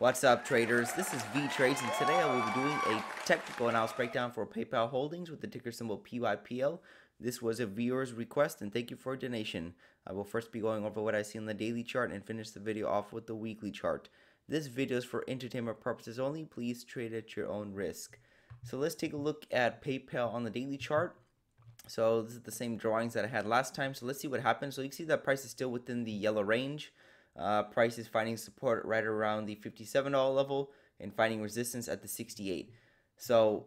What's up, traders? This is V Trades, and today I will be doing a technical analysis breakdown for PayPal Holdings with the ticker symbol PYPL. This was a viewer's request, and thank you for a donation. I will first be going over what I see on the daily chart and finish the video off with the weekly chart. This video is for entertainment purposes only. Please trade at your own risk. So let's take a look at PayPal on the daily chart. So this is the same drawings that I had last time. So let's see what happens. So you can see that price is still within the yellow range. Price is finding support right around the $57 level and finding resistance at the 68. So,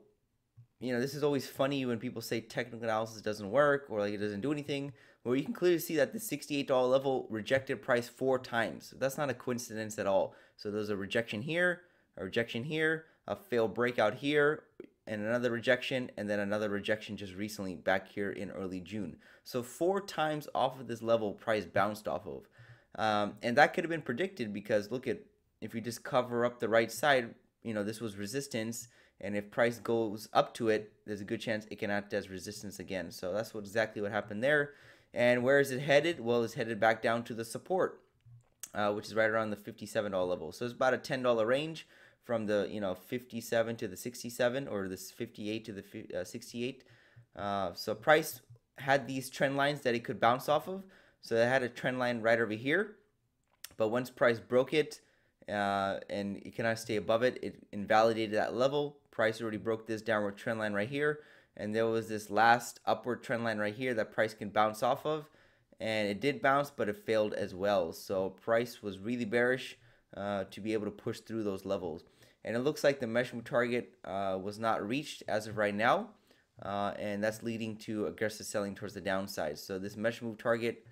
this is always funny when people say technical analysis doesn't work or like it doesn't do anything. Well, you can clearly see that the $68 level rejected price 4 times. That's not a coincidence at all. So there's a rejection here, a failed breakout here, and another rejection, and then another rejection just recently back here in early June. So 4 times off of this level price bounced off of. And that could have been predicted because look at, if you just cover up the right side, this was resistance, and if price goes up to it, there's a good chance it can act as resistance again. So that's exactly what happened there. And where is it headed? Well, it's headed back down to the support, which is right around the $57 level. So it's about a $10 range from the 57 to the 67, or this 58 to the 68. So price had these trend lines that it could bounce off of. So it had a trend line right over here, but once price broke it and it cannot stay above it, it invalidated that level. Price already broke this downward trend line right here, and there was this last upward trend line right here that price can bounce off of, and it did bounce, but it failed as well. So price was really bearish to be able to push through those levels, and it looks like the measurement target was not reached as of right now, and that's leading to aggressive selling towards the downside. So this measurement target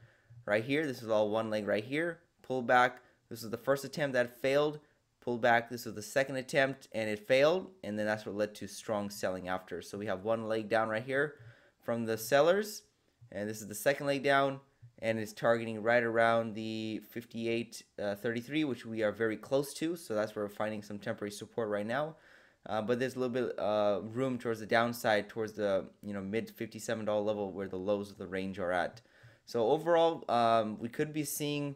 right here, this is all one leg right here, pull back. This is the first attempt that failed, pull back. This was the second attempt and it failed, and then that's what led to strong selling after. So we have one leg down right here from the sellers, and this is the second leg down, and it's targeting right around the 58.33, which we are very close to. So that's where we're finding some temporary support right now. But there's a little bit room towards the downside, towards the mid $57 level where the lows of the range are at. So overall, we could be seeing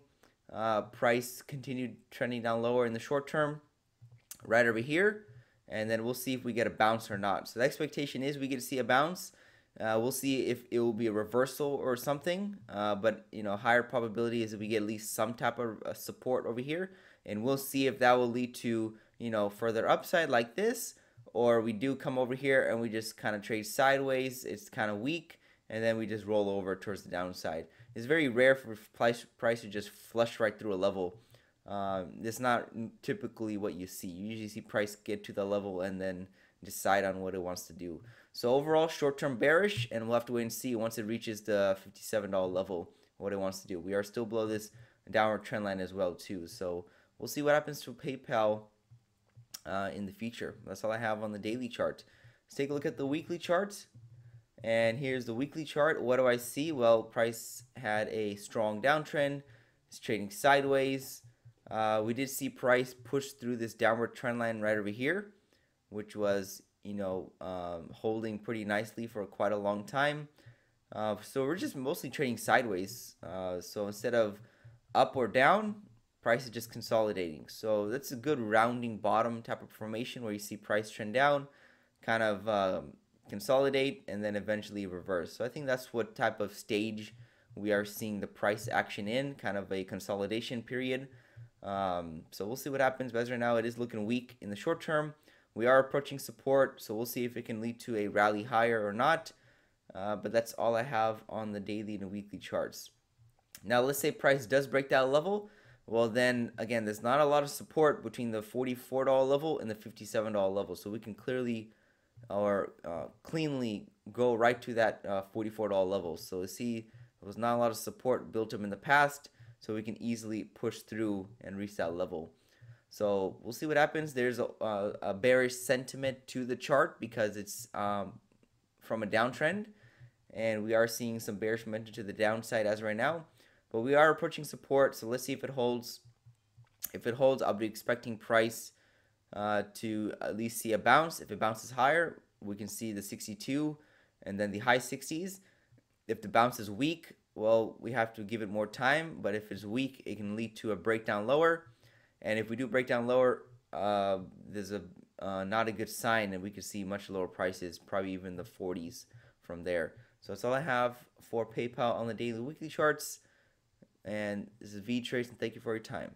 price continue trending down lower in the short term, right over here, and then we'll see if we get a bounce or not. So the expectation is we get to see a bounce. We'll see if it will be a reversal or something, but higher probability is that we get at least some type of support over here, and we'll see if that will lead to further upside like this, or we do come over here and we just kind of trade sideways. It's kind of weak, and then we just roll over towards the downside. It's very rare for price to just flush right through a level. It's not typically what you see. You usually see price get to the level and then decide on what it wants to do. So overall, short-term bearish, and we'll have to wait and see once it reaches the $57 level what it wants to do. We are still below this downward trend line as well too. So we'll see what happens to PayPal in the future. That's all I have on the daily chart. Let's take a look at the weekly chart. And here's the weekly chart. What do I see? Well, price had a strong downtrend. It's trading sideways. We did see price push through this downward trend line right over here, which was, holding pretty nicely for quite a long time. So we're just mostly trading sideways. So instead of up or down, price is just consolidating. So that's a good rounding bottom type of formation where you see price trend down, kind of consolidate, and then eventually reverse. So I think that's what type of stage we are seeing the price action in, kind of a consolidation period. So we'll see what happens, but as right now it is looking weak in the short term. We are approaching support, so we'll see if it can lead to a rally higher or not. But that's all I have on the daily and weekly charts. Now let's say price does break that level. Well, then again, there's not a lot of support between the $44 level and the $57 level, so we can clearly or cleanly go right to that $44 level. So you see there was not a lot of support built up in the past, so we can easily push through and reach that level. So we'll see what happens. There's a bearish sentiment to the chart because it's from a downtrend, and we are seeing some bearish momentum to the downside as right now, but we are approaching support. So let's see if it holds. If it holds, I'll be expecting price to at least see a bounce. If it bounces higher, we can see the 62 and then the high 60s. If the bounce is weak, well, we have to give it more time, but if it's weak, it can lead to a breakdown lower. And if we do break down lower, there's a not a good sign, and we could see much lower prices, probably even the 40s from there. So that's all I have for PayPal on the daily weekly charts. And this is V Trades, and thank you for your time.